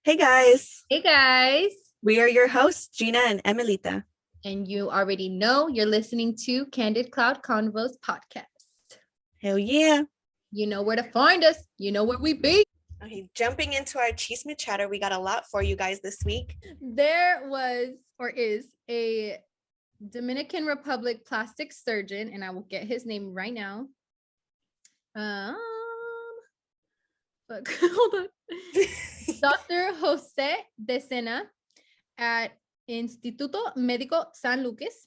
Hey guys, Hey guys, we are your hosts, Gina and Emilita. and you already know you're listening to Candid Convos podcast. Hell yeah. You know where to find us. You know where we be. Okay, jumping into our chisme chatter, we got a lot for you guys this week. There was or is a Dominican Republic plastic surgeon, and I will get his name right now. Hold on. Dr. Jose de Sena at Instituto Médico San Lucas.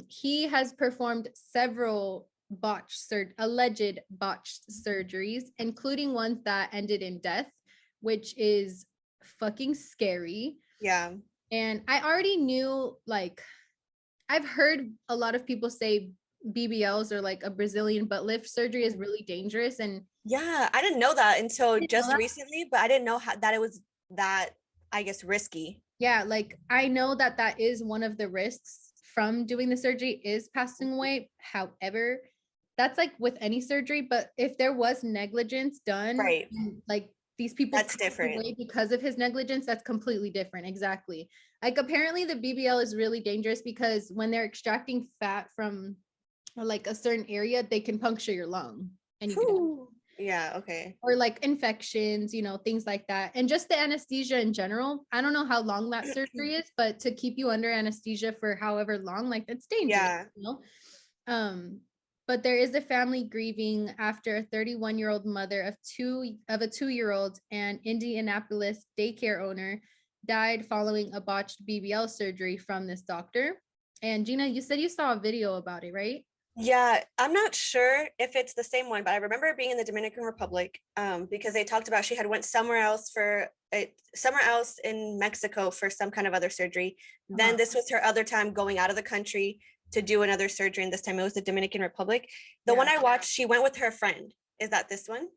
He has performed several alleged botched surgeries, including ones that ended in death, which is fucking scary. Yeah. And I already knew, I've heard a lot of people say BBLs or like a Brazilian butt lift surgery is really dangerous. And yeah, I didn't know that until just that? recently, but I didn't know that it was that, I guess, risky. Yeah, like I know that is one of the risks from doing the surgery is passing away. However, that's like with any surgery, but if there was negligence done, Right. like these people That's different. away because of his negligence, that's completely different. Exactly. Like apparently the BBL is really dangerous because when they're extracting fat from like a certain area, they can puncture your lung and you can Yeah, okay. or like infections, things like that. And just the anesthesia in general. I don't know how long that surgery is, but to keep you under anesthesia for however long, like that's dangerous, But there is a family grieving after a 31-year-old mother of a 2-year-old and Indianapolis daycare owner died following a botched BBL surgery from this doctor. And Gina, you said you saw a video about it, right? Yeah, I'm not sure if it's the same one, but I remember being in the Dominican Republic because they talked about she had went somewhere else in Mexico for some kind of other surgery. Then this was her other time going out of the country to do another surgery, and this time it was the Dominican Republic. The one I watched, she went with her friend. Is that this one?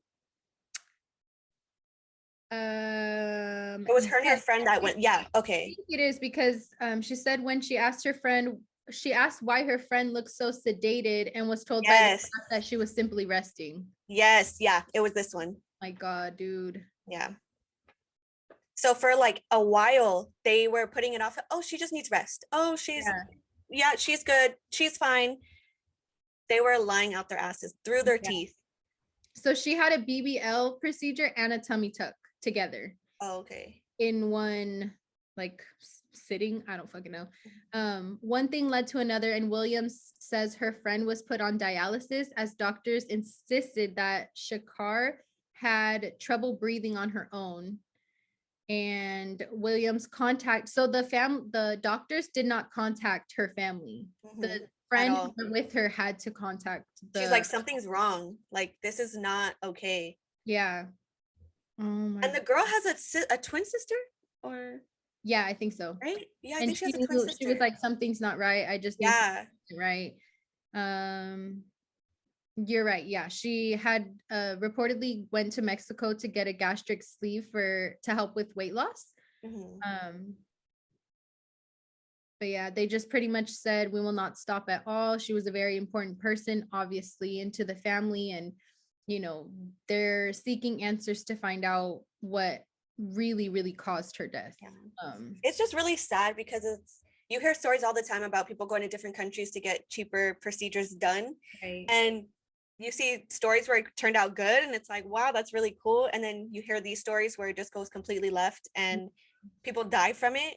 It was her and her friend that went. Yeah, okay. It is because she said when she asked why her friend looked so sedated and was told by the staff that she was simply resting. Yes, yeah, it was this one. My God, dude. Yeah. So for like a while, they were putting it off. Oh, she just needs rest. Oh, she's good. She's fine. They were lying out their asses through their teeth. So she had a BBL procedure and a tummy tuck together. Oh, okay. In one like sitting. I don't fucking know. One thing led to another, and Williams says her friend was put on dialysis as doctors insisted that Shakar had trouble breathing on her own. And Williams the doctors did not contact her family. The friend with her had to contact she's like, something's wrong, like this is not okay. Yeah. And the girl has a twin sister, or yeah, I think so. Right? Yeah, I and think she has a twin sister. She was like, something's not right. I just need right. You're right. Yeah, she had reportedly went to Mexico to get a gastric sleeve to help with weight loss. But yeah, they just pretty much said we will not stop at all. She was a very important person, obviously, into the family, and they're seeking answers to find out what really caused her death. It's just really sad because you hear stories all the time about people going to different countries to get cheaper procedures done, and you see stories where it turned out good and it's like, wow, that's really cool, and then you hear these stories where it just goes completely left and people die from it.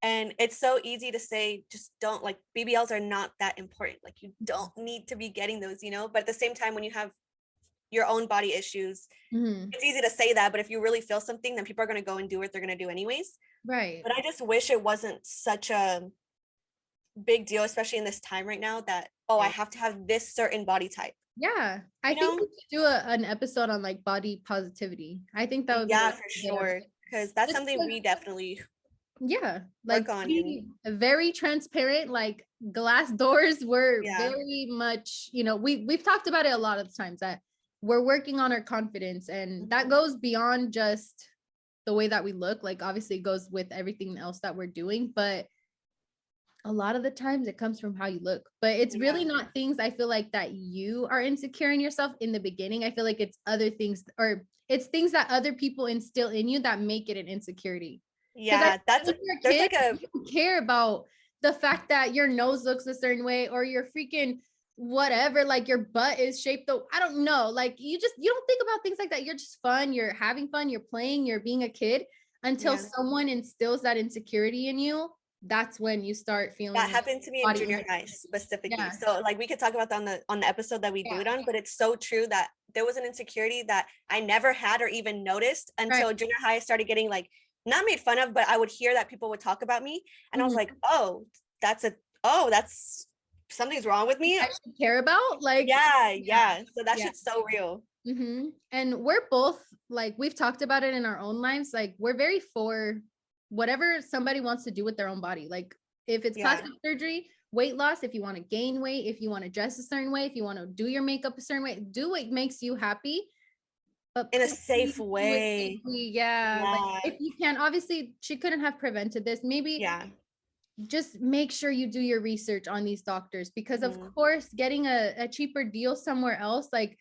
And it's so easy to say, just don't, like, BBLs are not that important, like you don't need to be getting those, but at the same time, when you have your own body issues, it's easy to say that, but if you really feel something, then people are going to go and do what they're going to do anyways. Right. But I just wish it wasn't such a big deal, especially in this time right now, that I have to have this certain body type. Yeah, I think we should do an episode on like body positivity. I think that would be for sure, because that's something we definitely like on. Very transparent, like glass doors were very much, we've talked about it a lot of times that we're working on our confidence, and that goes beyond just the way that we look. Like obviously it goes with everything else that we're doing, but a lot of the times it comes from how you look. But it's really not things I feel like that you are insecure in yourself in the beginning. I feel like it's other things, or it's things that other people instill in you that make it an insecurity. Yeah, that's there's like a you don't care about the fact that your nose looks a certain way or your freaking whatever, like your butt is shaped though. I don't know. Like you don't think about things like that. You're just fun, you're having fun, you're playing, you're being a kid until someone instills that insecurity in you. That's when you start feeling that happened to me in junior high specifically. Yeah. So like we could talk about that on the episode that we do it on, but it's so true that there was an insecurity that I never had or even noticed until junior high. I started getting like not made fun of, but I would hear that people would talk about me and I was like, that's something's wrong with me. I should care about like yeah. So that shit's so real. And we're both like, we've talked about it in our own lives. Like we're very for whatever somebody wants to do with their own body. Like if it's plastic surgery, weight loss, if you want to gain weight, if you want to dress a certain way, if you want to do your makeup a certain way, do what makes you happy. But in a safe way. Like if you can, obviously she couldn't have prevented this. Maybe just make sure you do your research on these doctors because of course getting a cheaper deal somewhere else like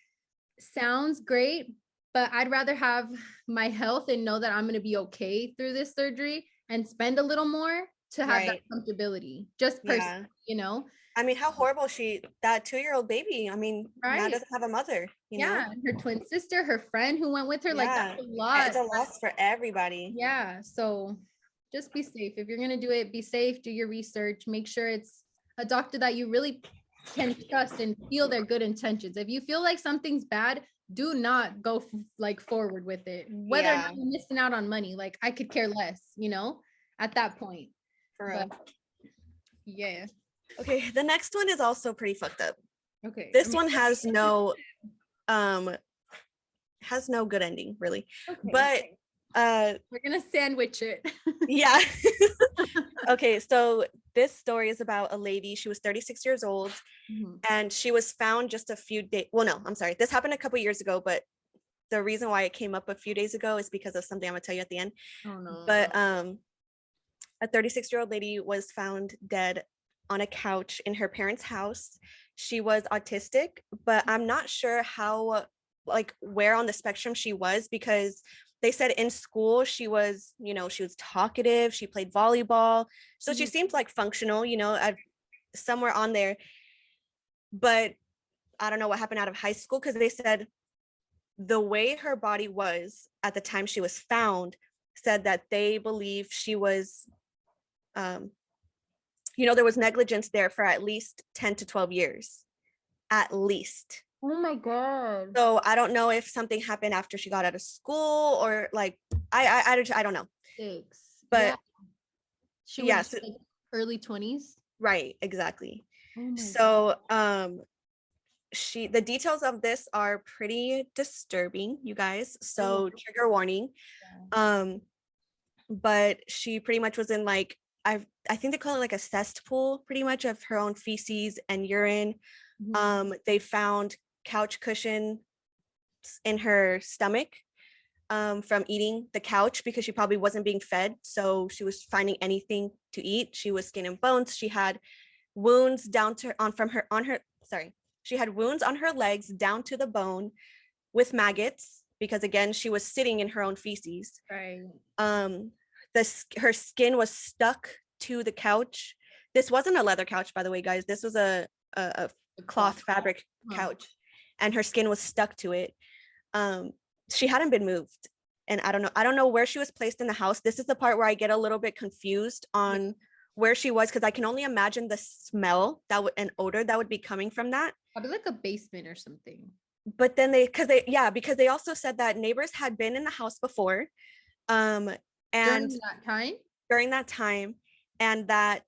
sounds great, but I'd rather have my health and know that I'm going to be okay through this surgery and spend a little more to have that comfortability just personally, you know. I mean, how horrible that 2-year-old baby, I mean, now doesn't have a mother, you know? Her twin sister, her friend who went with her, like that's a lot. It's a loss for everybody. Yeah, so just be safe. If you're going to do it, be safe, do your research, make sure it's a doctor that you really can trust and feel their good intentions. If you feel like something's bad, do not go like forward with it, whether or not you're missing out on money. Like I could care less, you know, at that point. For real. Yeah. Okay, the next one is also pretty fucked up. Okay. This one has no good ending, really. Okay. But we're gonna sandwich it. Yeah. Okay, so this story is about a lady. She was 36 years old and she was found just a few days. Well, no, I'm sorry. This happened a couple years ago, but the reason why it came up a few days ago is because of something I'm gonna tell you at the end. Oh no. But a 36-year-old lady was found dead on a couch in her parents' house. She was autistic, but I'm not sure how, like, where on the spectrum she was, because they said in school she was, you know, she was talkative, she played volleyball, so she seemed like functional, you know, somewhere on there. But I don't know what happened out of high school, because they said the way her body was at the time she was found said that they believe she was you know, there was negligence there for at least 10 to 12 years, at least. Oh my God. So I don't know if something happened after she got out of school or like, I don't know. But she was like early 20s. Right, exactly. Oh so the details of this are pretty disturbing, you guys. So trigger warning. But she pretty much was in like, I think they call it like a cesspool, pretty much, of her own feces and urine. They found couch cushion in her stomach from eating the couch, because she probably wasn't being fed, so she was finding anything to eat. She was skin and bones. She had wounds she had wounds on her legs down to the bone with maggots, because again, she was sitting in her own feces. Right. Her skin was stuck to the couch. This wasn't a leather couch, by the way, guys. This was a cloth fabric couch, and her skin was stuck to it. She hadn't been moved, and I don't know where she was placed in the house. This is the part where I get a little bit confused on where she was, because I can only imagine the smell and odor that would be coming from that. Probably like a basement or something. But then because they also said that neighbors had been in the house before, and during that time, and that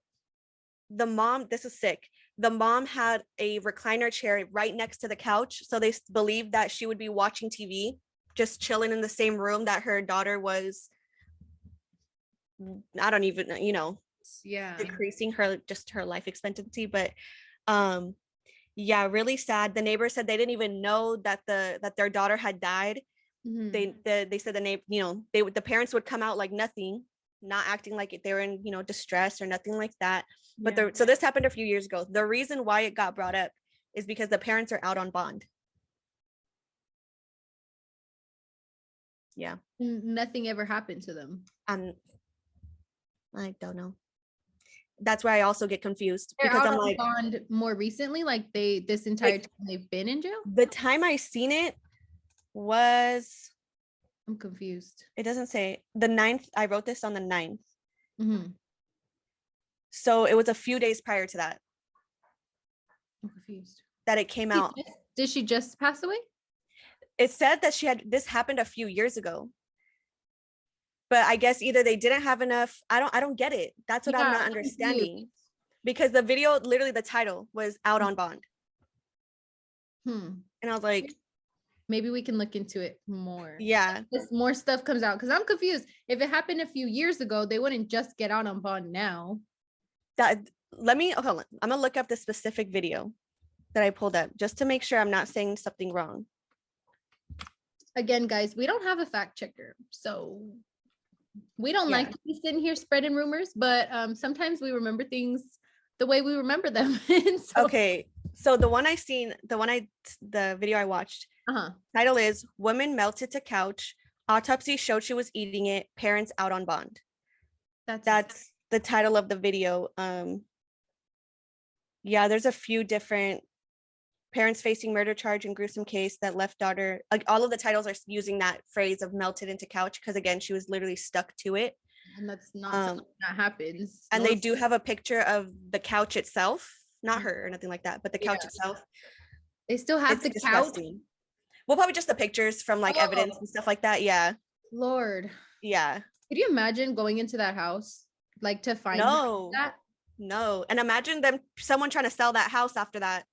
the mom, this is sick, the mom had a recliner chair right next to the couch, so they believed that she would be watching TV, just chilling in the same room that her daughter was, I don't even, you know, decreasing her life expectancy. But really sad. The neighbor said they didn't even know that their daughter had died. They said the parents would come out like nothing, not acting like they were in, you know, distress or nothing like that. But so this happened a few years ago. The reason why it got brought up is because the parents are out on bond. Yeah. Nothing ever happened to them. I don't know. That's where I also get confused They're because out I'm on like, bond more recently, like this entire time they've been in jail. The time I seen it was, I'm confused. It doesn't say the 9th. I wrote this on the 9th. Mm-hmm. So it was a few days prior to that. I'm confused. That it came out. Did she just pass away? It said that this happened a few years ago. But I guess either they didn't have enough. I don't get it. That's what I'm not understanding. Because the video, literally the title was Out on Bond. And I was like, maybe we can look into it more. Yeah. If more stuff comes out, because I'm confused. If it happened a few years ago, they wouldn't just get out on bond now. Hold on. I'm gonna look up the specific video that I pulled up just to make sure I'm not saying something wrong. Again, guys, we don't have a fact checker, so we don't like to be sitting here spreading rumors, but sometimes we remember things the way we remember them. Okay, so the video I watched, title is "Woman Melted to Couch. Autopsy showed she was eating it. Parents out on bond." That's the title of the video. Yeah, there's a few different parents facing murder charge in gruesome case that left daughter. Like all of the titles are using that phrase of melted into couch because again, she was literally stuck to it. And that's not something that happens. And they do have a picture of the couch itself, not her or nothing like that, but the couch itself. They still have the couch. Well, probably just the pictures from like evidence and stuff like that. Yeah. Lord. Yeah. Could you imagine going into that house, like to find that? No. And imagine someone trying to sell that house after that.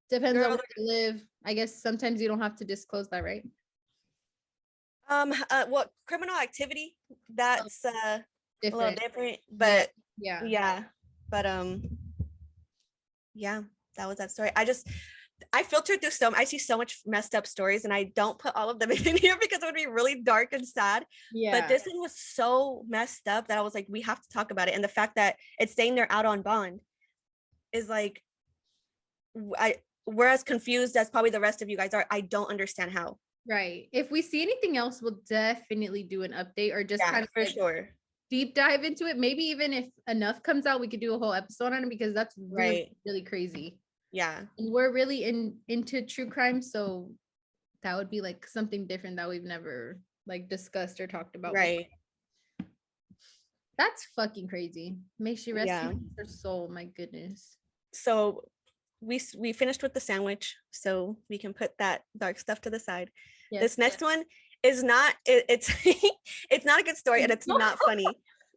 Depends on where you live. I guess sometimes you don't have to disclose that, right? What criminal activity? That's a little different, but yeah. But yeah, that was that story. I filtered through I see so much messed up stories and I don't put all of them in here because it would be really dark and sad. Yeah. But this one was so messed up that I was like, we have to talk about it. And the fact that it's saying they're out on bond is like, we're as confused as probably the rest of you guys are. I don't understand how. Right. If we see anything else, we'll definitely do an update or just kind of for sure deep dive into it. Maybe even if enough comes out, we could do a whole episode on it because that's really, really crazy. Yeah. And we're really into true crime. So that would be like something different that we've never like discussed or talked about. Right. Before. That's fucking crazy. May she rest in her soul. My goodness. So we finished with the sandwich, so we can put that dark stuff to the side. Yes, this next one is not it's it's not a good story and it's not funny.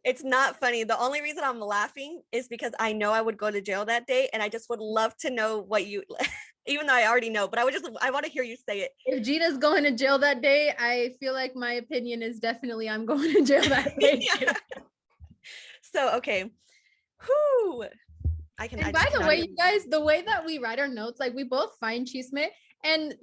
It's not funny. The only reason I'm laughing is because I know I would go to jail that day and I just would love to know what you even though I already know, but I want to hear you say it. If Gina's going to jail that day, I feel like my opinion is definitely I'm going to jail that day. So okay. Whoo. And by the way, you guys, the way that we write our notes, like we both find chisme and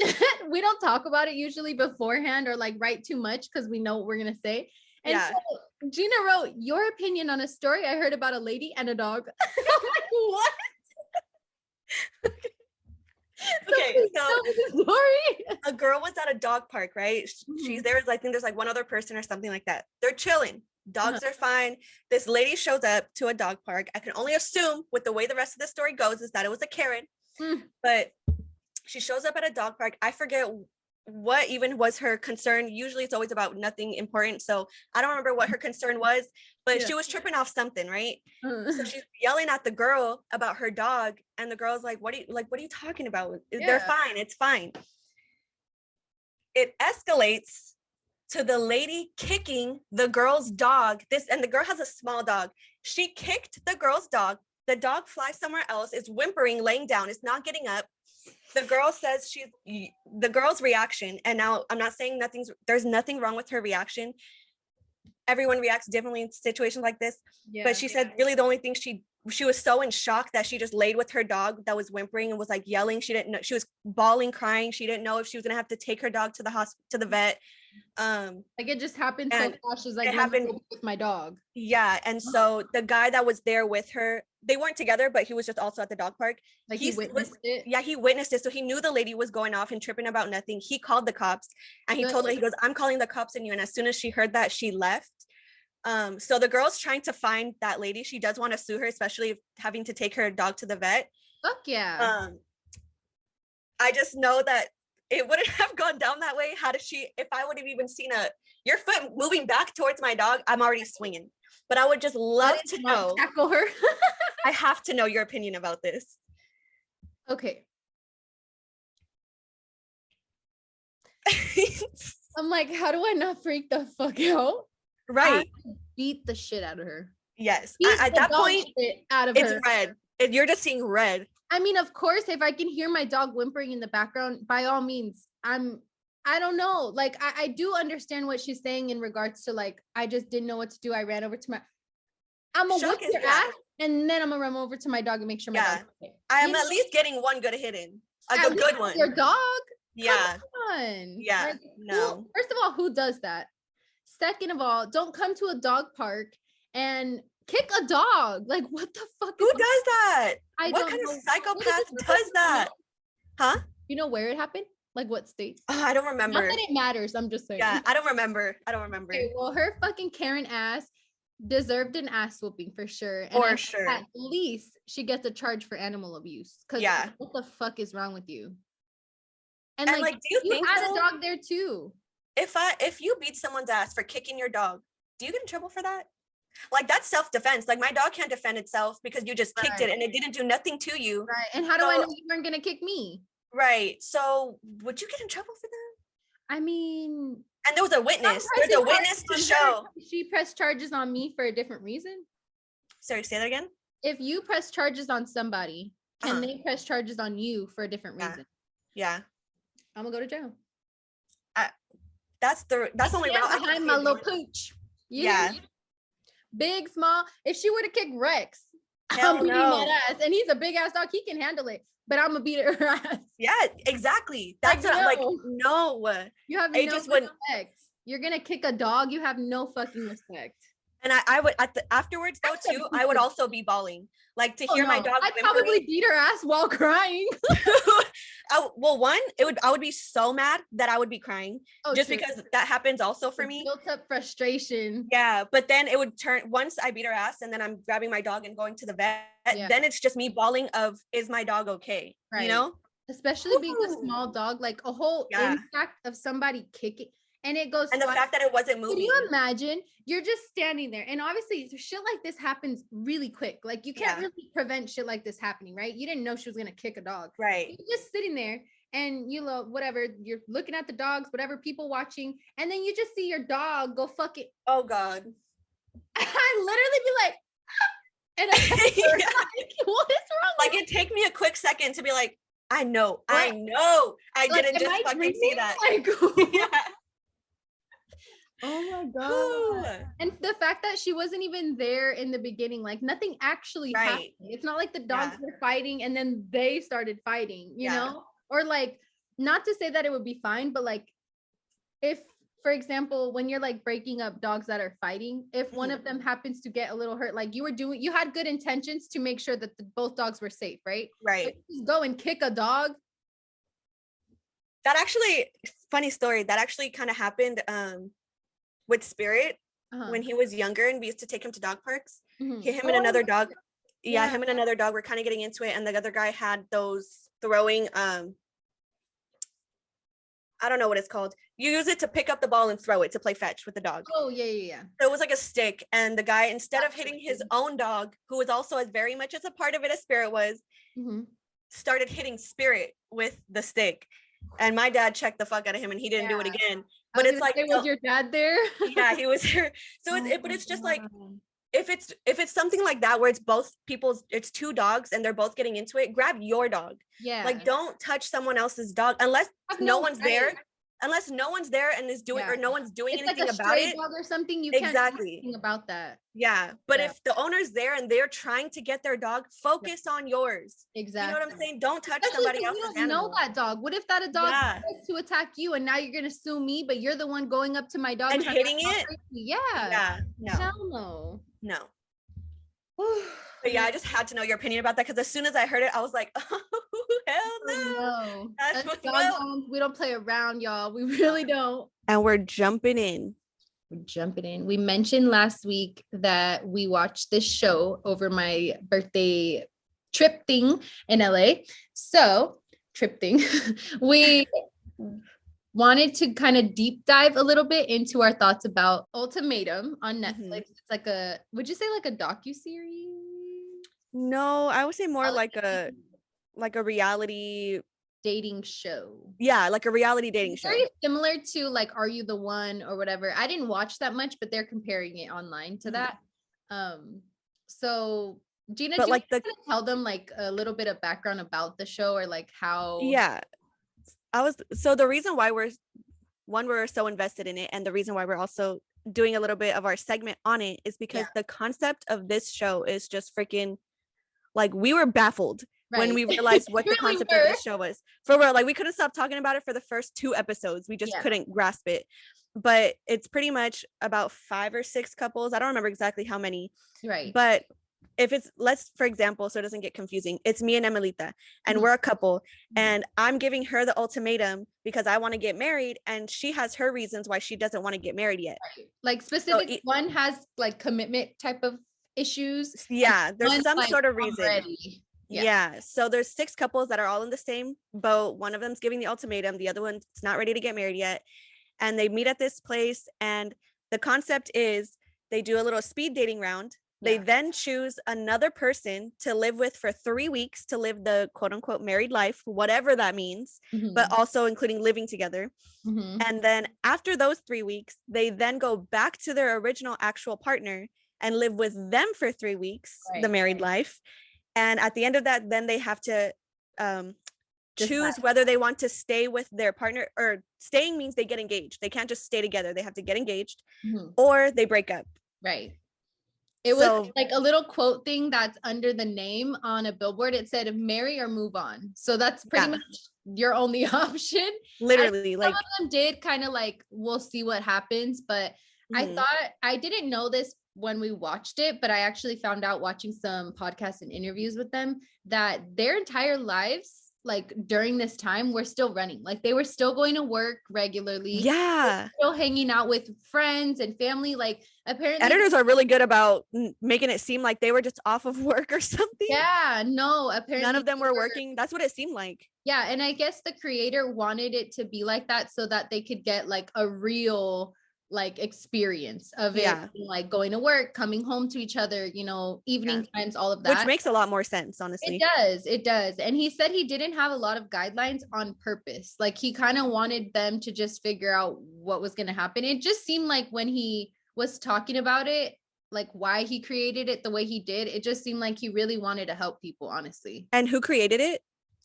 we don't talk about it usually beforehand or like write too much because we know what we're going to say. And so Gina wrote your opinion on a story I heard about a lady and a dog. I'm like, what? Okay, so a girl was at a dog park, right? She's there. I think there's like one other person or something like that. They're chilling. Dogs are fine. This lady shows up to a dog park. I can only assume with the way the rest of the story goes is that it was a Karen, but she shows up at a dog park. I forget what even was her concern. Usually it's always about nothing important. So I don't remember what her concern was, but she was tripping off something, right? So she's yelling at the girl about her dog. And the girl's like, what are you talking about? They're fine. It's fine. It escalates to the lady kicking the girl's dog. And the girl has a small dog. She kicked the girl's dog. The dog flies somewhere else, is whimpering, laying down, is not getting up. The girl says the girl's reaction, and now I'm not saying there's nothing wrong with her reaction. Everyone reacts differently in situations like this. But she said really the only thing she was so in shock that she just laid with her dog that was whimpering and was like yelling. She didn't know, she was bawling, crying. She didn't know if she was gonna have to take her dog to the vet. Like it just happened so fast. She's like, it happened with my dog. Yeah. And so the guy that was there with her, they weren't together, but he was just also at the dog park. Like he witnessed it. Yeah, he witnessed it. So he knew the lady was going off and tripping about nothing. He called the cops and he told her, he goes, I'm calling the cops on you. And as soon as she heard that, she left. So the girl's trying to find that lady. She does want to sue her, especially having to take her dog to the vet. Fuck yeah. I just know that it wouldn't have gone down that way had she, if I would have even seen your foot moving back towards my dog, I'm already swinging. But I would just love to know. Tackle her. I have to know your opinion about this. Okay. I'm like, how do I not freak the fuck out? Right. Beat the shit out of her. Yes. At that point, it's her. red. You're just seeing red. I mean, of course, if I can hear my dog whimpering in the background, by all means, I don't know. Like, I do understand what she's saying in regards to like, I just didn't know what to do. I ran over to I'm gonna whip your ass and then I'm gonna run over to my dog and make sure my dog's okay. I am at least getting one good hit in. A good one. Your dog? Yeah. Come on. Yeah. Like, no. First of all, who does that? Second of all, don't come to a dog park and kick a dog. Like, what the fuck? Who does that? What kind of psychopath does that? Huh? You know where it happened? Like what state? Oh, I don't remember. Not that it matters. I'm just saying. Yeah, I don't remember. Okay, well, her fucking Karen ass deserved an ass whooping for sure. And for sure. At least she gets a charge for animal abuse. Because what the fuck is wrong with you? And like do you think had a dog there too? If you beat someone's ass for kicking your dog, do you get in trouble for that? Like, that's self-defense. Like, my dog can't defend itself because you just kicked it and it didn't do nothing to you. Right. And how do I know you weren't gonna kick me? Right. So would you get in trouble for that? I mean, and there was a witness. There's a witness to show. She pressed charges on me for a different reason. Sorry, say that again. If you press charges on somebody, can they press charges on you for a different reason? Yeah. I'm gonna go to jail. That's only route behind my little pooch. Yeah. Big, small. If she were to kick Rex, I'm beating that ass. And he's a big ass dog. He can handle it. But I'm gonna beat her ass. Yeah, exactly. That's like no. You have no respect. You're gonna kick a dog. You have no fucking respect. And I would afterwards though too. I would also be bawling, like to hear my dog. I'd probably beat her ass while crying. Well, I would be so mad that I would be crying just because that happens also for me. Built up frustration. Yeah, but then it would turn once I beat her ass and then I'm grabbing my dog and going to the vet. Then it's just me bawling of, is my dog okay? Right. You know, especially being a small dog, like a whole impact of somebody kicking. And it goes, and the fact that it wasn't moving. Can you imagine? You're just standing there, and obviously shit like this happens really quick. Like you can't really prevent shit like this happening, right? You didn't know she was gonna kick a dog, right? You're just sitting there, and you know whatever. You're looking at the dogs, whatever, people watching, and then you just see your dog go fuck it. Oh God! I literally be like, and I'm like, what is wrong? Like it take me a quick second to be like, I know, I didn't just fucking see that. Like, yeah. Oh my God. And the fact that she wasn't even there in the beginning, like nothing actually happened. It's not like the dogs were fighting and then they started fighting, you know? Or like, not to say that it would be fine, but like if, for example, when you're like breaking up dogs that are fighting, if one of them happens to get a little hurt, like you had good intentions to make sure that both dogs were safe, right? Right. Just go and kick a dog. That actually, funny story, that actually kind of happened with Spirit when he was younger and we used to take him to dog parks. Him and another dog. Yeah, him and another dog were kind of getting into it, and the other guy had those throwing I don't know what it's called. You use it to pick up the ball and throw it to play fetch with the dog. Oh, yeah. So it was like a stick, and the guy, instead of hitting his own dog, who was also as very much as a part of it as Spirit was, started hitting Spirit with the stick. And my dad checked the fuck out of him, and he didn't do it again. But it's like, was your dad there? Yeah, he was here. So but it's just like, if it's something like that where it's two dogs and they're both getting into it, grab your dog. Yeah. Like, don't touch someone else's dog unless no one's there. Unless no one's there and is doing or no one's doing anything like a about it. Dog or something, you can't do anything about that. Yeah, but if the owner's there and they're trying to get their dog, focus on yours. Exactly. You know what I'm saying? Don't touch somebody else's animal. You don't know that dog. What if that a dog tries to attack you and now you're gonna sue me, but you're the one going up to my dog and hitting it? Yeah. Yeah. No. Hell no. No. But yeah, I just had to know your opinion about that because as soon as I heard it, I was like, oh, hell no. That's John Jones. We don't play around, y'all. We really don't. And we're jumping in. We mentioned last week that we watched this show over my birthday trip thing in LA. So, trip thing. We wanted to kind of deep dive a little bit into our thoughts about Ultimatum on Netflix. It's like would you say like a docuseries? No, I would say more like a reality dating show. Yeah, like a reality dating show. Very similar to like Are You the One or whatever. I didn't watch that much, but they're comparing it online to that. So Gina, do you want to tell them like a little bit of background about the show or like how? Yeah, so the reason why we're so invested in it, and the reason why we're also doing a little bit of our segment on it is because the concept of this show is just freaking, like, we were baffled when we realized what the concept of this show was. For real, like, we couldn't stop talking about it for the first 2 episodes. We just couldn't grasp it. But it's pretty much about 5 or 6 couples. I don't remember exactly how many. Right. But if it's, let's, for example, so it doesn't get confusing, it's me and Emelita, and we're a couple, and I'm giving her the ultimatum because I want to get married, and she has her reasons why she doesn't want to get married yet. Right. Like specific, so one has like commitment type of issues. Yeah, there's some sort of reason. Yeah. So there's 6 couples that are all in the same boat. One of them's giving the ultimatum, the other one's not ready to get married yet, and they meet at this place, and the concept is they do a little speed dating round. They then choose another person to live with for 3 weeks to live the quote unquote married life, whatever that means, but also including living together. And then after those 3 weeks, they then go back to their original actual partner and live with them for 3 weeks, the married life. And at the end of that, then they have to choose whether they want to stay with their partner, or staying means they get engaged. They can't just stay together. They have to get engaged or they break up. Right. It was like a little quote thing that's under the name on a billboard. It said marry or move on. So that's pretty much your only option. Literally, like some of them did kind of like, we'll see what happens. But I thought, I didn't know this when we watched it, but I actually found out watching some podcasts and interviews with them that their entire lives, like during this time, were still running. Like they were still going to work regularly. Yeah. Still hanging out with friends and family. Like apparently editors are really good about making it seem like they were just off of work or something. Yeah, no, apparently none of them were working. That's what it seemed like. Yeah. And I guess the creator wanted it to be like that so that they could get like a real like experience of it, like going to work, coming home to each other, you know, evening times, all of that, which makes a lot more sense, honestly. It does. And he said he didn't have a lot of guidelines on purpose. Like he kind of wanted them to just figure out what was going to happen. It just seemed like when he was talking about it, like why he created it the way he did, it just seemed like he really wanted to help people, honestly. And who created it?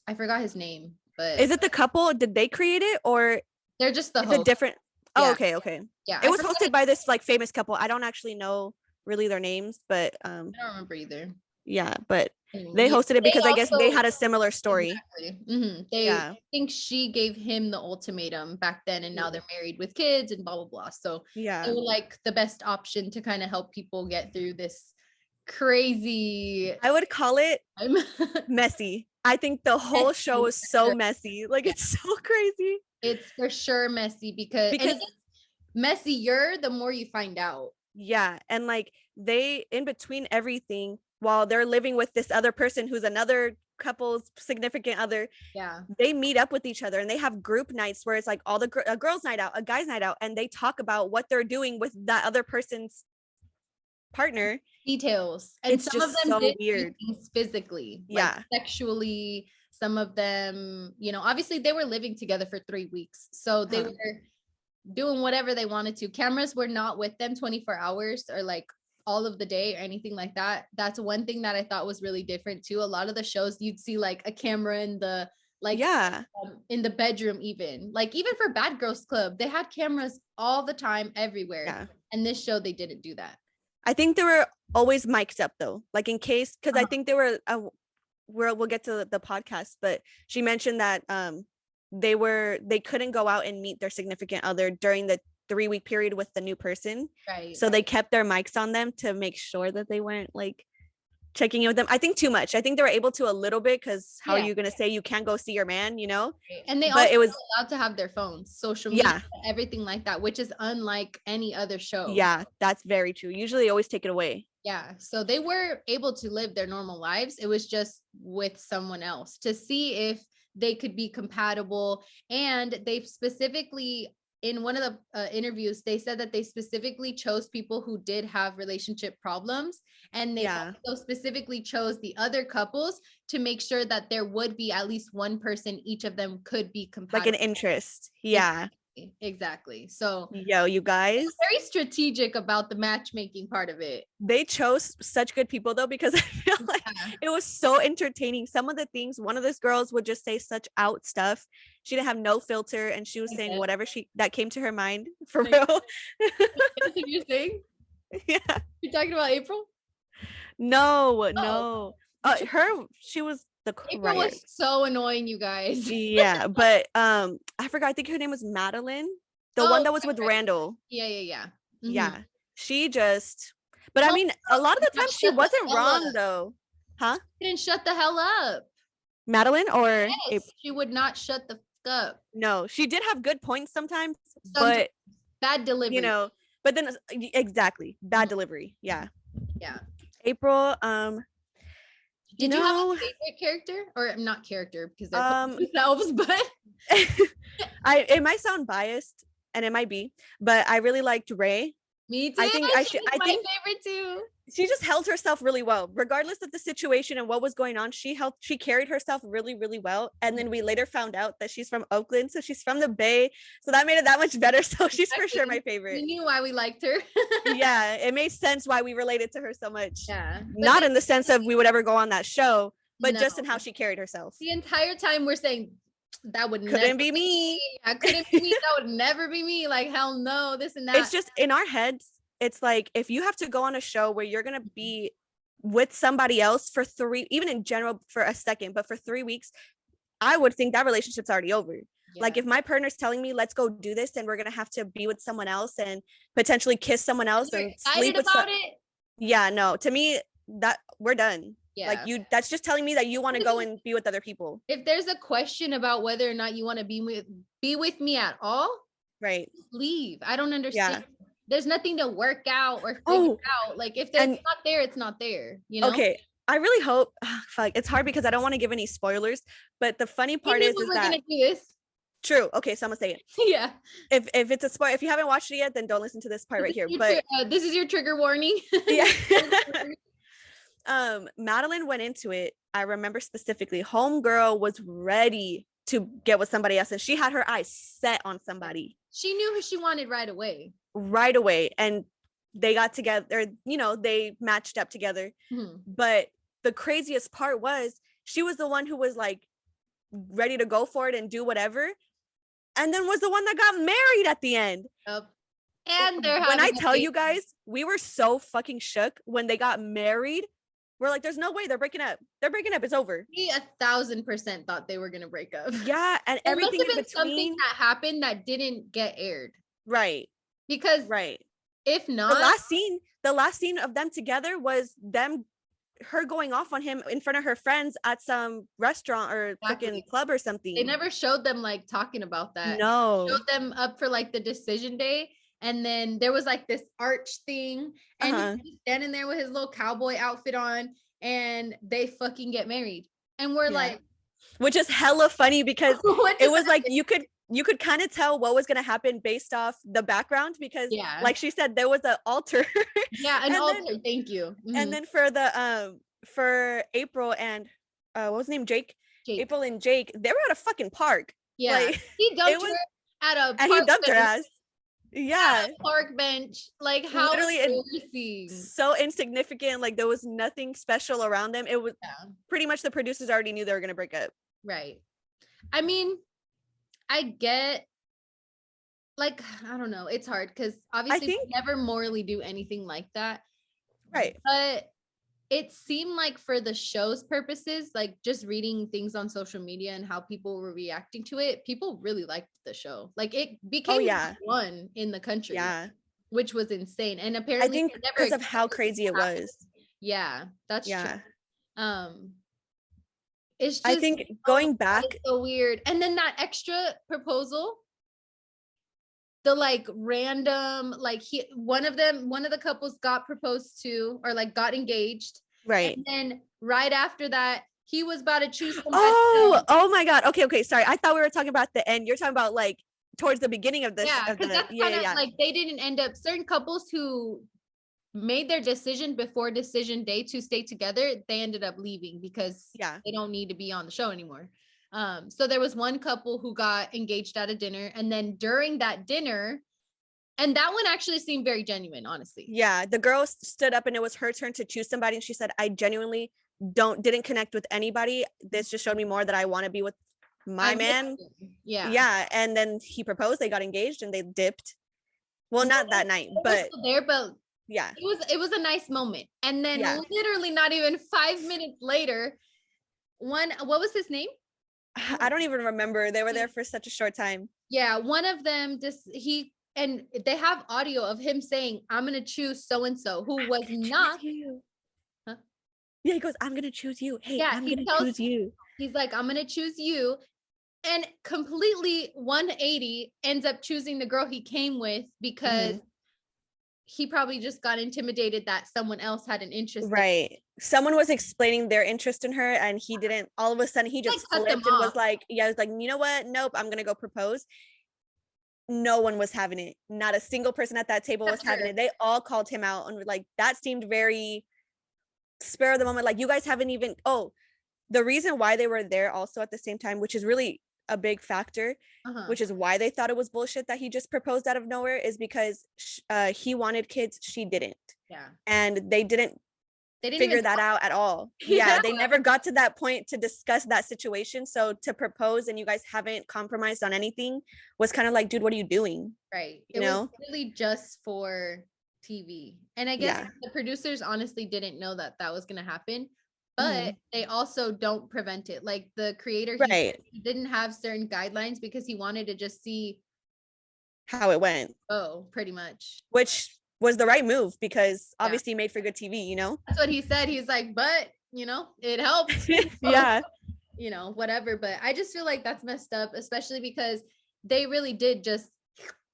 I forgot his name, but is it the couple? Did they create it, or they're just the host? A different. Oh, okay. Yeah, it was hosted by this like famous couple. I don't actually know really their names, but I don't remember either. Yeah, but they hosted it because I guess they had a similar story. Exactly. They think she gave him the ultimatum back then, and now they're married with kids and blah blah blah. So they were like the best option to kind of help people get through this crazy. I would call it messy. I think the whole show is so messy. Like it's so crazy. It's for sure messy because it's messier the more you find out. Yeah. And like they, in between everything, while they're living with this other person who's another couple's significant other, they meet up with each other and they have group nights where it's like all the a girls' night out, a guys' night out, and they talk about what they're doing with that other person's partner. Details. And it's some of them so did weird. Things physically, like sexually. Some of them, you know, obviously they were living together for 3 weeks. So they were doing whatever they wanted to. Cameras were not with them 24 hours or like all of the day or anything like that. That's one thing that I thought was really different too. A lot of the shows you'd see like a camera in the in the bedroom, even for Bad Girls Club, they had cameras all the time everywhere. And this show, they didn't do that. I think they were always mic'd up though, like in case, because I think they were we'll get to the podcast, but she mentioned that they couldn't go out and meet their significant other during the 3-week period with the new person, so they kept their mics on them to make sure that they weren't like checking in with them. I think too much. I think they were able to a little bit because how are you going to say you can't go see your man, you know? And they but also it was allowed to have their phones, social media, everything like that, which is unlike any other show. Yeah, that's very true. Usually they always take it away. Yeah. So they were able to live their normal lives. It was just with someone else to see if they could be compatible. And they specifically, in one of the interviews, they said that they specifically chose people who did have relationship problems. And they also specifically chose the other couples to make sure that there would be at least one person each of them could be compatible. Like an interest. Yeah. Exactly. So you guys, very strategic about the matchmaking part of it. They chose such good people though, because I feel like it was so entertaining. Some of the things, one of those girls would just say such out stuff. She didn't have no filter, and she was saying whatever that came to her mind, for real. That's what you're saying? Yeah. You're talking about April? No. She was the April was so annoying, you guys. Yeah, but I forgot. I think her name was Madeline, the one that was with Randall. Yeah. Mm-hmm. Yeah, she just. But I mean, a lot of the time she wasn't wrong though, huh? She didn't shut the hell up. Madeline or she would not shut the fuck up. No, she did have good points sometimes, but bad delivery. You know, but then exactly bad delivery. Yeah. April. Did you have a favorite character, or not character, because they're themselves, but it might sound biased, and it might be, but I really liked Ray. Me too. I think my favorite too. She just held herself really well, regardless of the situation and what was going on. She carried herself really, really well. And then we later found out that she's from Oakland, so she's from the Bay, so that made it that much better. So she's for sure my favorite. We knew why we liked her. Yeah, it made sense why we related to her so much. Yeah, not in the sense of we would ever go on that show, but just in how she carried herself. The entire time we're saying that couldn't be me. I couldn't be me. That would never be me. Like, hell no, this and that. It's just in our heads. It's like, if you have to go on a show where you're going to be with somebody else for even in general for a second, but for 3 weeks, I would think that relationship's already over. Yeah. Like, if my partner's telling me, let's go do this, and we're going to have to be with someone else and potentially kiss someone else and sleep with it. Yeah, no, to me, that we're done. Yeah. Like, that's just telling me that you want to go and be with other people. If there's a question about whether or not you want to be with me at all, right, leave. I don't understand. Yeah. There's nothing to work out or figure out. Like, if it's not there, it's not there. You know? Okay. I really hope. Fuck, it's hard because I don't want to give any spoilers. But the funny part is we're that gonna do this. True. Okay, so I'm gonna say it. Yeah. If it's a spoiler, if you haven't watched it yet, then don't listen to this part right here. But this is your trigger warning. Yeah. Madeline went into it. I remember specifically. Homegirl was ready to get with somebody else, and she had her eyes set on somebody. She knew who she wanted right away. And they got together, they matched up together. But the craziest part was she was the one who was like ready to go for it and do whatever, and then was the one that got married at the end. Yep. And when I tell you guys, we were so fucking shook when they got married. We're like, there's no way they're breaking up. It's over. We 1,000% thought they were gonna break up. Yeah, and there everything must have been something that happened that didn't get aired. Right. Because if not, the last scene of them together was her going off on him in front of her friends at some restaurant or fucking club or something. They never showed them like talking about that. No. They showed them up for like the decision day. And then there was like this arch thing, and he's standing there with his little cowboy outfit on, and they fucking get married. And we're like, which is hella funny because it was like you could kind of tell what was gonna happen based off the background, because like she said, there was an altar. An altar. Thank you. Mm-hmm. And then for the for April and what was his name? Jake. April and Jake, they were at a fucking park. Yeah, like, he dumped her at a park, and he dumped her ass. Yeah, park bench. Like, how literally so insignificant. Like, there was nothing special around them. It was pretty much the producers already knew they were gonna break up. Right. I mean, I get, like, I don't know, it's hard because obviously we never morally do anything like that. Right. But it seemed like for the show's purposes, like just reading things on social media and how people were reacting to it, people really liked the show. Like, it became one in the country, which was insane. And apparently, I think because of how crazy it was. Yeah, that's Yeah. true. It's just, I think going back, so weird. And then that extra proposal, the like random, like one of the couples got proposed to, or like got engaged, right? And then right after that, he was about to choose somebody else. Oh my God. Okay. Sorry. I thought we were talking about the end. You're talking about like towards the beginning of this. Yeah, because that's kind of like they didn't end up, certain couples who made their decision before decision day to stay together, they ended up leaving because they don't need to be on the show anymore. So there was one couple who got engaged at a dinner, and then during that dinner, and that one actually seemed very genuine, honestly. Yeah, the girl stood up and it was her turn to choose somebody, and she said, I genuinely didn't connect with anybody. This just showed me more that I want to be with my man. Yeah. And then he proposed, they got engaged, and they dipped. Well, not that night, but there, but yeah, it was a nice moment. And then literally not even 5 minutes later, what was his name? I don't even remember. They were there for such a short time. Yeah, one of them and they have audio of him saying, I'm gonna choose so and so, who was not. Huh? Yeah, he goes, I'm gonna choose you. Hey, I'm gonna choose you. He's like, I'm gonna choose you. And completely 180 ends up choosing the girl he came with because he probably just got intimidated that someone else had an interest. Right. Someone was explaining their interest in her, and he didn't. All of a sudden, he just flipped and was like, I was like, you know what? Nope, I'm gonna go propose. No one was having it. Not a single person at that table was having it. They all called him out, and like that seemed very spur of the moment. Like, you guys haven't even. Oh, the reason why they were there also at the same time, which is really a big factor, which is why they thought it was bullshit that he just proposed out of nowhere, is because he wanted kids, she didn't. Yeah. And they didn't figure that out at all. Yeah, they never got to that point to discuss that situation. So to propose and you guys haven't compromised on anything was kind of like, dude, what are you doing? Right. It was really just for TV. And I guess the producers honestly didn't know that was going to happen, but they also don't prevent it. Like the creator, he didn't have certain guidelines because he wanted to just see how it went. Oh, pretty much. Which was the right move because obviously made for good TV, you know? That's what he said. He's like, but it helped. Yeah. Whatever. But I just feel like that's messed up, especially because they really did just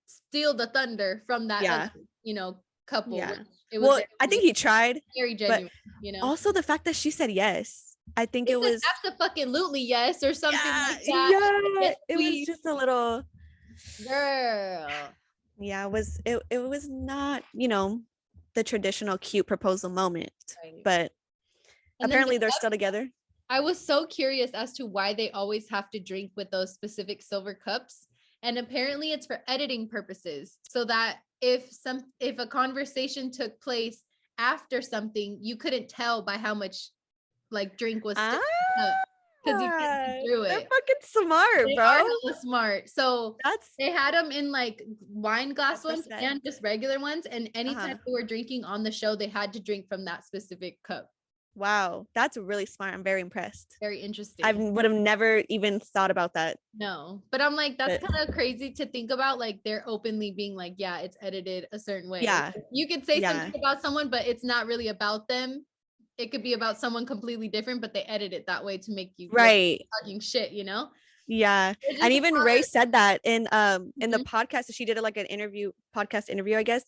steal the thunder from that other, couple. Yeah. Well, I think he tried. Very genuine, Also the fact that she said yes. I think it was absolutely yes or something like that. Yeah. Yes, it was just a little girl. Yeah, it was not, the traditional cute proposal moment, but apparently they're still together. I was so curious as to why they always have to drink with those specific silver cups. And apparently it's for editing purposes, so that if a conversation took place after something, you couldn't tell by how much like drink was still because you couldn't see through it. They're fucking smart, they bro. Are really smart. So they had them in like wine glass ones and just regular ones. And anytime they were drinking on the show, they had to drink from that specific cup. Wow, that's really smart. I'm very impressed. Very interesting. I would have never even thought about that. No, but I'm like, that's kind of crazy to think about. Like they're openly being like, yeah, it's edited a certain way. Yeah. You could say something about someone, but it's not really about them. It could be about someone completely different, but they edit it that way to make you talking shit, Yeah. And even Ray said that in the podcast. She did like an podcast interview, I guess.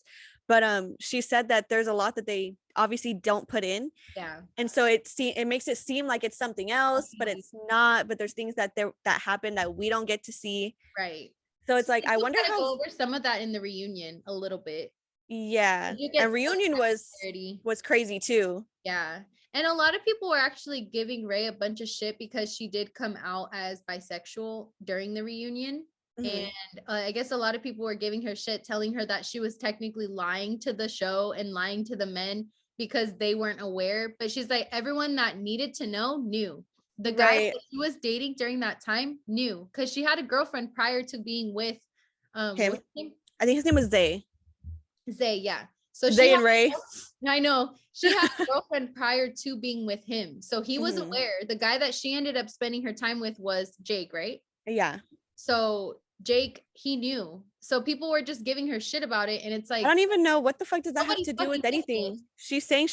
But she said that there's a lot that they obviously don't put in. Yeah. And so it makes it seem like it's something else, but it's not. But there's things that happen that we don't get to see. Right. So it's like, I wonder how go over some of that in the reunion a little bit. Yeah. And reunion was crazy too. Yeah. And a lot of people were actually giving Ray a bunch of shit because she did come out as bisexual during the reunion. And I guess a lot of people were giving her shit, telling her that she was technically lying to the show and lying to the men because they weren't aware. But she's like, everyone that needed to know knew. The guy that she was dating during that time knew, because she had a girlfriend prior to being with him. I think his name was Zay. Zay, yeah. So Zay and Ray. I know. She had a girlfriend prior to being with him. So he was aware. The guy that she ended up spending her time with was Jake, right? Yeah. So Jake, he knew. So people were just giving her shit about it. And it's like, I don't even know what the fuck does that have to do with anything. She's saying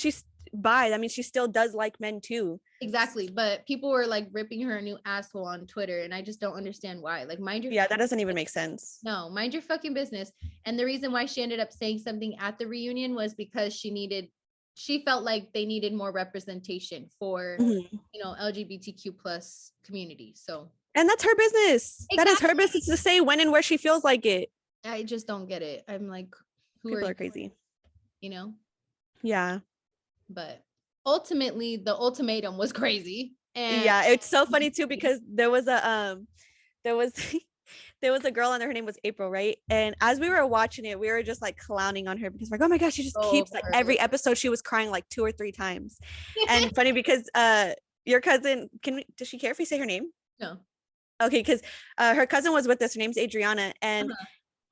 bi. I mean, she still does like men too. Exactly. But people were like ripping her a new asshole on Twitter. And I just don't understand why. Like, mind your that doesn't even make sense. No, mind your fucking business. And the reason why she ended up saying something at the reunion was because she felt like they needed more representation for, you know, LGBTQ plus community. So, and that's her business. Exactly. That is her business to say when and where she feels like it. I just don't get it. I'm like, people are crazy, you know? Yeah. But ultimately the ultimatum was crazy. And yeah, it's so funny too, because there was a there was a girl on there, her name was April, right? And as we were watching it, we were just like clowning on her because we're like, oh my gosh, she just keeps like every episode she was crying like 2 or 3 times. And funny because your cousin, does she care if we say her name? No. Okay, because her cousin was with us, her name's Adriana, and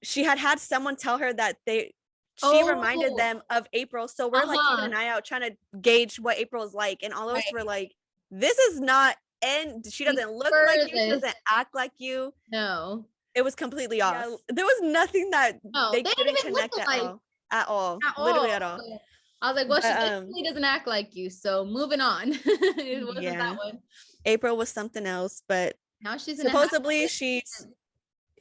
she had someone tell her that she reminded them of April. So we're like keeping an eye out, trying to gauge what April is like, and all of us were like, this is not, and she doesn't look like you, she doesn't act like you. No, it was completely off. There was nothing that they couldn't connect at all. Literally at all. So I was like, well, she definitely doesn't act like you, so moving on. It wasn't that one. April was something else, but now she's supposedly she's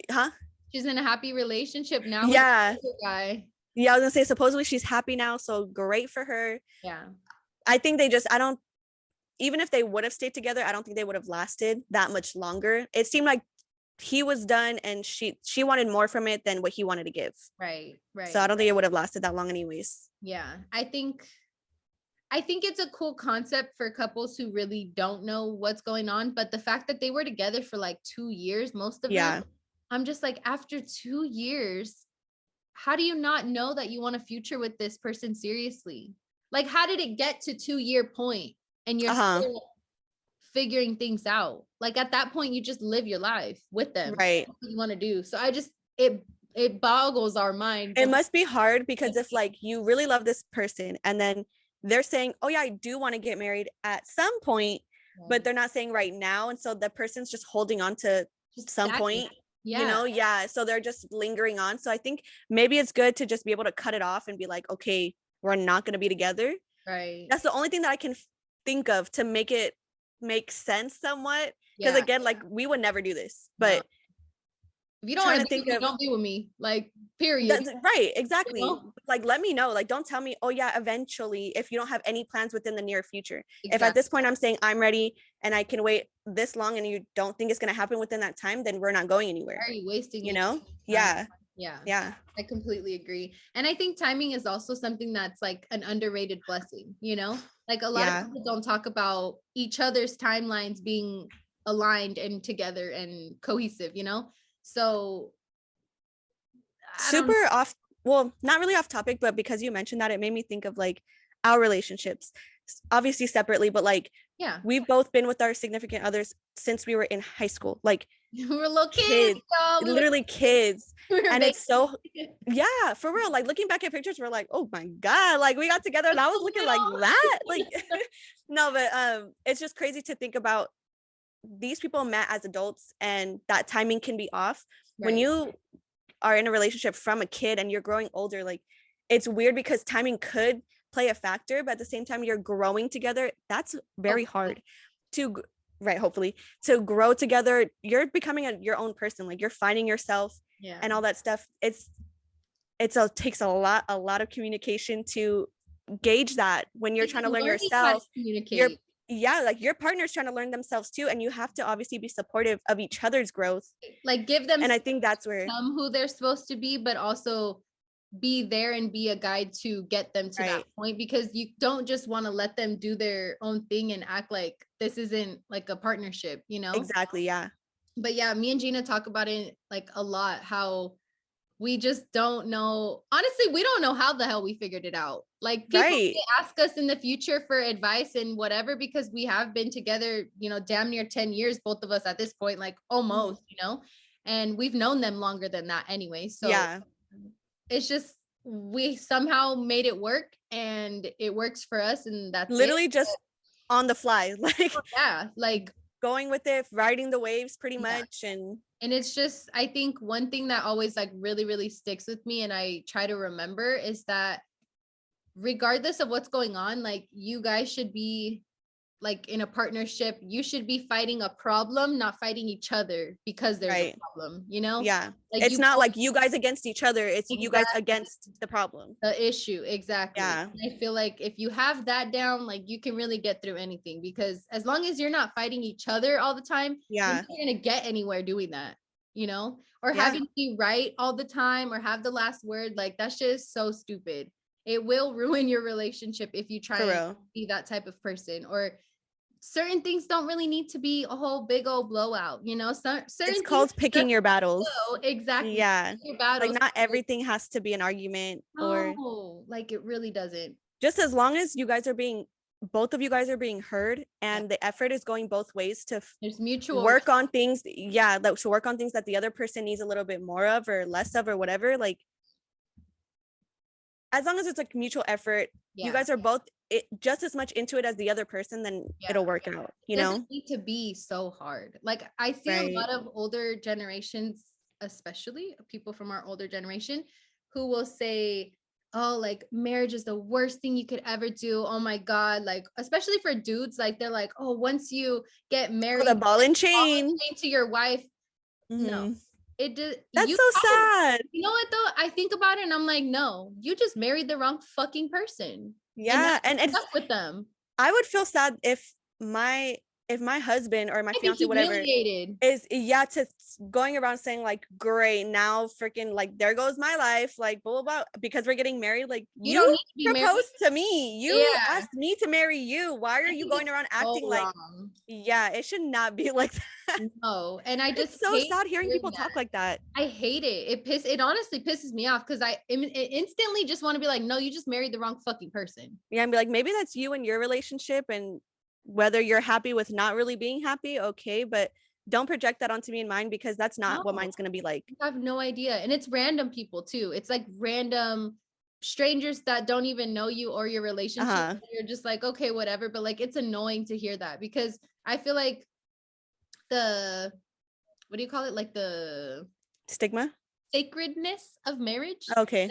in a happy relationship now. Yeah. Guy. Yeah, I was gonna say supposedly she's happy now, so great for her. Yeah. I think even if they would have stayed together, I don't think they would have lasted that much longer. It seemed like he was done and she wanted more from it than what he wanted to give. Right. So I don't think it would have lasted that long anyways. Yeah. I think it's a cool concept for couples who really don't know what's going on, but the fact that they were together for like 2 years, most of them, I'm just like, after 2 years, how do you not know that you want a future with this person seriously? Like, how did it get to 2-year point and you're still figuring things out? Like, at that point, you just live your life with them. Right. That's what you want to do. So it boggles our mind. It must be hard because if like you really love this person and then they're saying, oh yeah, I do want to get married at some point, but they're not saying right now. And so the person's just holding on to some point. You know, so they're just lingering on. So I think maybe it's good to just be able to cut it off and be like, okay, we're not going to be together. Right. That's the only thing that I can think of to make it make sense somewhat. Because again, like we would never do this, but if you don't want to think don't be with me, like, period. Right, exactly. You know? Like, let me know. Like, don't tell me, oh yeah, eventually, if you don't have any plans within the near future. Exactly. If at this point I'm saying I'm ready and I can wait this long and you don't think it's going to happen within that time, then we're not going anywhere. Why are you wasting, you know? Yeah. I completely agree. And I think timing is also something that's like an underrated blessing, you know? Like a lot of people don't talk about each other's timelines being aligned and together and cohesive, you know? So super off, well, not really off topic, but because you mentioned that, it made me think of like our relationships, obviously separately, but like we've both been with our significant others since we were in high school. Like we were little kids, literally kids. And it's so for real, like looking back at pictures, we're like, oh my god, like we got together and I was looking like that. Like no, but it's just crazy to think about. These people met as adults and that timing can be off. When you are in a relationship from a kid and you're growing older, like it's weird because timing could play a factor, but at the same time you're growing together. That's very hard to hopefully to grow together. You're becoming your own person, like you're finding yourself and all that stuff. It takes a lot of communication to gauge that when you're trying to learn yourself. Like your partner's trying to learn themselves too, and you have to obviously be supportive of each other's growth, like give them, and I think that's where who they're supposed to be, but also be there and be a guide to get them to that point, because you don't just want to let them do their own thing and act like this isn't like a partnership, you know? Exactly. But me and Gina talk about it like a lot, how we just don't know. Honestly, we don't know how the hell we figured it out. Like people ask us in the future for advice and whatever, because we have been together, you know, damn near 10 years, both of us at this point, like almost, you know, and we've known them longer than that anyway. So it's just, we somehow made it work and it works for us. And that's literally just on the fly, like, like going with it, riding the waves pretty much. And it's just, I think one thing that always like really, really sticks with me and I try to remember is that regardless of what's going on, like you guys should be like in a partnership, you should be fighting a problem, not fighting each other because there's a problem, you know? Yeah. Like it's not like you guys against each other. It's you guys against the problem. The issue. Exactly. Yeah. I feel like if you have that down, like you can really get through anything, because as long as you're not fighting each other all the time, you're not going to get anywhere doing that, you know, or having to be right all the time or have the last word. Like that's just so stupid. It will ruin your relationship if you try to be that type of person. Or certain things don't really need to be a whole big old blowout, you know. Certain it's called picking your battles. Exactly. Yeah. Your battles. Like not everything has to be an argument. No, like it really doesn't. Just as long as you guys are being, both of you guys are being heard, and the effort is going both ways to there's mutual work on things. Yeah, like to work on things that the other person needs a little bit more of or less of or whatever. Like as long as it's like mutual effort, you guys are both just as much into it as the other person, then it'll work out, you know. It doesn't need to be so hard. Like I see a lot of older generations, especially people from our older generation, who will say, oh, like marriage is the worst thing you could ever do. Oh my God. Like, especially for dudes, like they're like, oh, once you get married, the ball and chain to your wife. No. That's so sad. You know what though? I think about it and I'm like, no, you just married the wrong fucking person. Yeah, and it's stuck with them. I would feel sad if my husband or my fiance, whatever, is to going around saying like, great, now freaking like there goes my life, like blah, blah, blah, because we're getting married. Like you proposed to me, you asked me to marry you. Why are you going around acting like it should not be like that. No, and I just it's so sad hearing people talk like that. I hate it. It honestly pisses me off because I instantly just want to be like, no, you just married the wrong fucking person. Yeah, and be like, maybe that's you and your relationship, and whether you're happy with not really being happy, okay, but don't project that onto me and mine, because that's not what mine's gonna be like. I have no idea. And it's random people too. It's like random strangers that don't even know you or your relationship. You're just like, okay, whatever. But like it's annoying to hear that, because I feel like the what do you call it? Like the stigma, sacredness of marriage. Okay.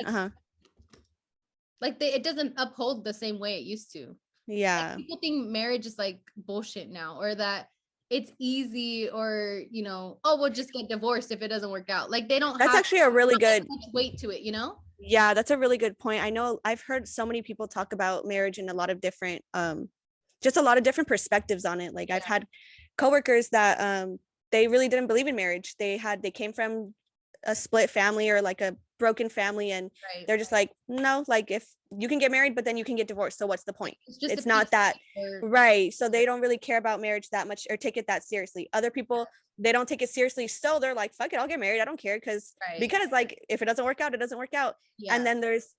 Like it doesn't uphold the same way it used to. Yeah. Like people think marriage is like bullshit now, or that it's easy, or you know, oh, we'll just get divorced if it doesn't work out. Like they don't. That's actually a really good weight to it, you know. Yeah, that's a really good point. I know I've heard so many people talk about marriage in a lot of different just a lot of different perspectives on it. Like I've had coworkers that they really didn't believe in marriage. They came from a split family or like a broken family, and they're just like, no, like if you can get married but then you can get divorced, so what's the point? It's not that right. So they don't really care about marriage that much or take it that seriously. Other people, they don't take it seriously, so they're like, fuck it, I'll get married, I don't care, because like if it doesn't work out, it doesn't work out. And then there's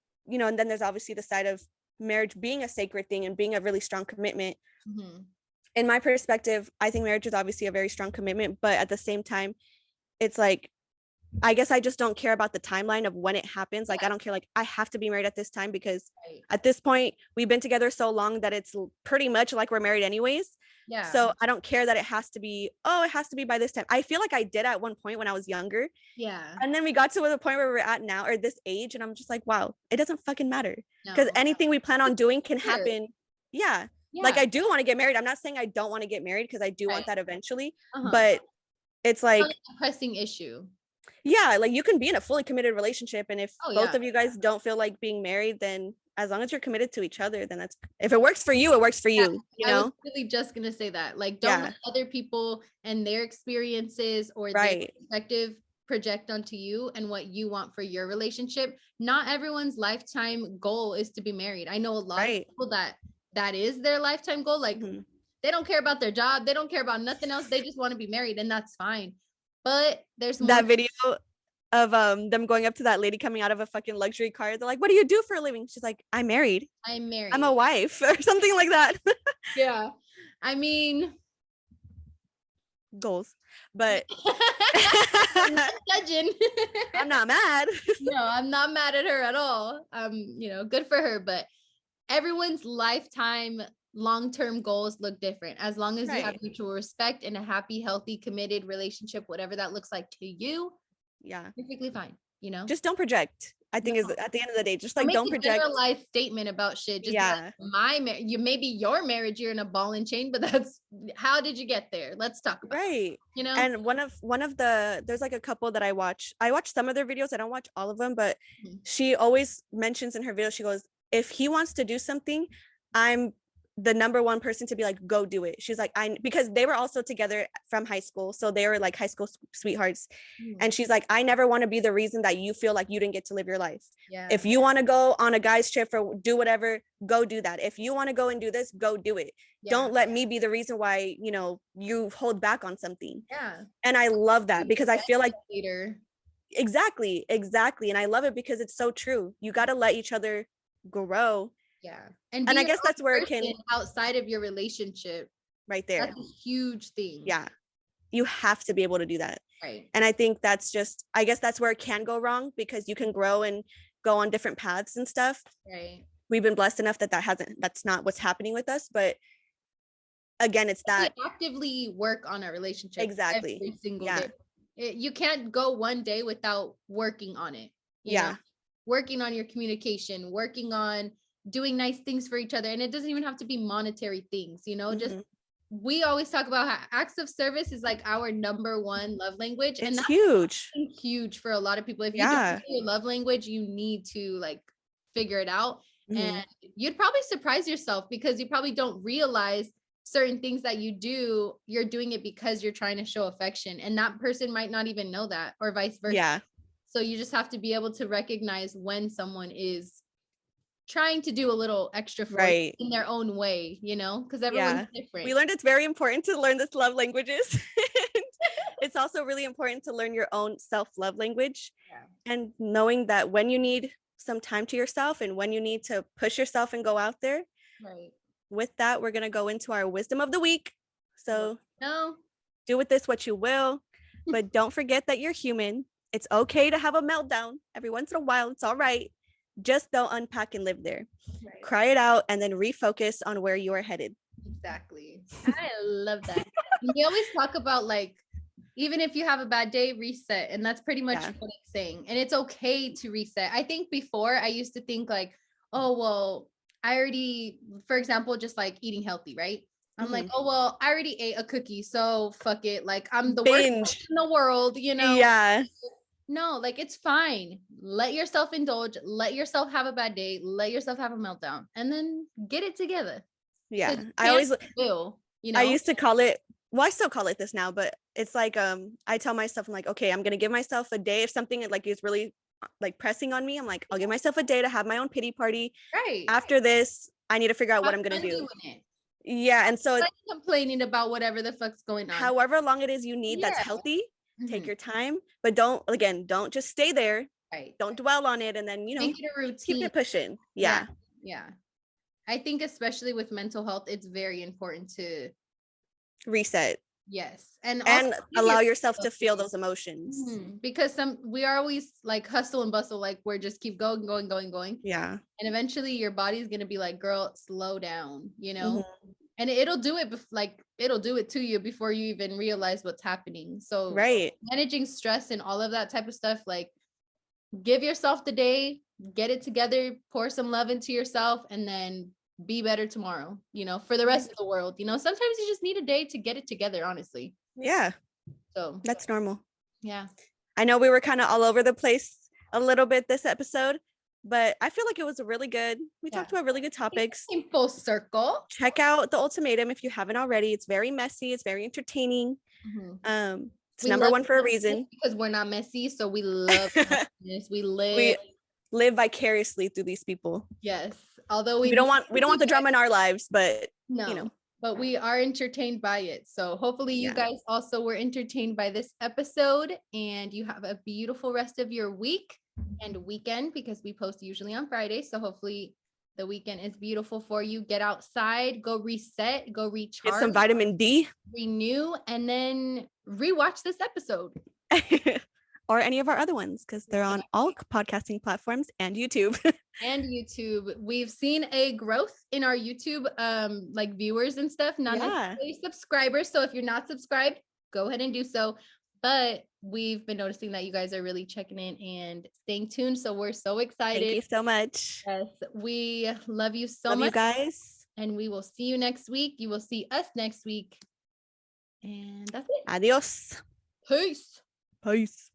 obviously the side of marriage being a sacred thing and being a really strong commitment. In my perspective, I think marriage is obviously a very strong commitment, but at the same time, it's like, I guess I just don't care about the timeline of when it happens. Like, I don't care, like, I have to be married at this time, because at this point, we've been together so long that it's pretty much like we're married anyways. Yeah. So I don't care that it has to be, it has to be by this time. I feel like I did at one point when I was younger. Yeah. And then we got to the point where we're at now, or this age, and I'm just like, wow, it doesn't fucking matter. Because anything we plan on doing can happen. Yeah. Like, I do want to get married. I'm not saying I don't want to get married, because I do want that eventually. But it's like a pressing issue. Yeah, like you can be in a fully committed relationship, and if both of you guys don't feel like being married, then as long as you're committed to each other, then that's, if it works for you, it works for you. You know, I was really just gonna say that. Like, don't let other people and their experiences or their perspective project onto you and what you want for your relationship. Not everyone's lifetime goal is to be married. I know a lot of people that is their lifetime goal. Like they don't care about their job, they don't care about nothing else. They just want to be married, and that's fine. But there's more that video of them going up to that lady coming out of a fucking luxury car. They're like, what do you do for a living? She's like, I'm married. I'm a wife, or something like that. Yeah. I mean, goals. But I'm not judging. I'm not mad. No, I'm not mad at her at all. You know, good for her. But everyone's lifetime long-term goals look different. As long as you have mutual respect and a happy, healthy, committed relationship, whatever that looks like to you, perfectly fine. You know, just don't project. I think is at the end of the day, just like make don't a project generalized statement about shit. Just be like, you maybe your marriage, you're in a ball and chain, but that's how did you get there? Let's talk about it, you know. And one of the there's like a couple that I watch some of their videos. I don't watch all of them, but she always mentions in her video, she goes, if he wants to do something, I'm the number one person to be like, go do it. She's like, because they were also together from high school, so they were like high school sweethearts. And she's like, I never want to be the reason that you feel like you didn't get to live your life. If you want to go on a guy's trip or do whatever, go do that. If you want to go and do this, go do it. Don't let me be the reason why, you know, you hold back on something. And I love that, because I feel like exactly and I love it because it's so true. You got to let each other grow. And I guess that's where it can, outside of your relationship, right there, that's a huge thing. You have to be able to do that, right? And I think that's just, I guess that's where it can go wrong, because you can grow and go on different paths and stuff, right? We've been blessed enough that that's not what's happening with us, but again, it's that we actively work on a relationship every single day. You can't go one day without working on it, you know? Working on your communication, working on doing nice things for each other. And it doesn't even have to be monetary things, you know, just, we always talk about how acts of service is like our number one love language. And that's huge for a lot of people. If you don't know your love language, you need to like figure it out. And you'd probably surprise yourself, because you probably don't realize certain things that you do, you're doing it because you're trying to show affection, and that person might not even know that, or vice versa. So you just have to be able to recognize when someone is trying to do a little extra for you in their own way, you know, because everyone's different. We learned it's very important to learn this love languages. It's also really important to learn your own self-love language, and knowing that when you need some time to yourself and when you need to push yourself and go out there. With that, we're going to go into our wisdom of the week. So do with this what you will, but don't forget that you're human. It's okay to have a meltdown every once in a while. It's all right. Just don't unpack and live there. Cry it out and then refocus on where you are headed. Exactly. I love that. We always talk about, like, even if you have a bad day, reset. And that's pretty much what it's saying. And it's okay to reset. I think before I used to think like, oh, well, I already, for example, just like eating healthy, right? I'm like, oh, well, I already ate a cookie, so fuck it. Like, I'm the worst person in the world, you know? No, like, it's fine. Let yourself indulge. Let yourself have a bad day. Let yourself have a meltdown, and then get it together. I always will, you know, I used to call it, well, I still call it this now, but it's like, I tell myself, I'm like, okay, I'm going to give myself a day. If something like is really like pressing on me, I'm like, I'll give myself a day to have my own pity party. After this, I need to figure out what I'm going to do. And so like complaining about whatever the fuck's going on. However long it is you need, that's healthy. Take your time, but don't just stay there. Don't dwell on it, and then, you know, make it a routine. Keep it pushing. I think especially with mental health, it's very important to reset. And allow yourself to feel those emotions, because we are always like hustle and bustle, like we're just keep going. And eventually your body's gonna be like, girl, slow down, you know. And it'll do it, it'll do it to you before you even realize what's happening. So managing stress and all of that type of stuff, like, give yourself the day, get it together, pour some love into yourself, and then be better tomorrow, you know, for the rest of the world. You know, sometimes you just need a day to get it together, honestly. So that's normal. I know we were kind of all over the place a little bit this episode, but I feel like it was we talked about really good topics. In full circle. Check out the Ultimatum if you haven't already. It's very messy. It's very entertaining. It's number one for a reason. Because we're not messy, so we love this. We live vicariously through these people. Although we don't want the drama in our lives, but no, you know. But we are entertained by it. So hopefully you guys also were entertained by this episode, and you have a beautiful rest of your week and weekend, because we post usually on Friday. So hopefully the weekend is beautiful for you. Get outside, go reset, go recharge, get some vitamin D, renew, and then rewatch this episode. Or any of our other ones, because they're on all podcasting platforms and YouTube. We've seen a growth in our YouTube like viewers and stuff, not necessarily subscribers. So if you're not subscribed, go ahead and do so. but we've been noticing that you guys are really checking in and staying tuned. So we're so excited. Thank you so much. Yes, we love you so much. Love you guys. And we will see you next week. You will see us next week. And that's it. Adios. Peace. Peace.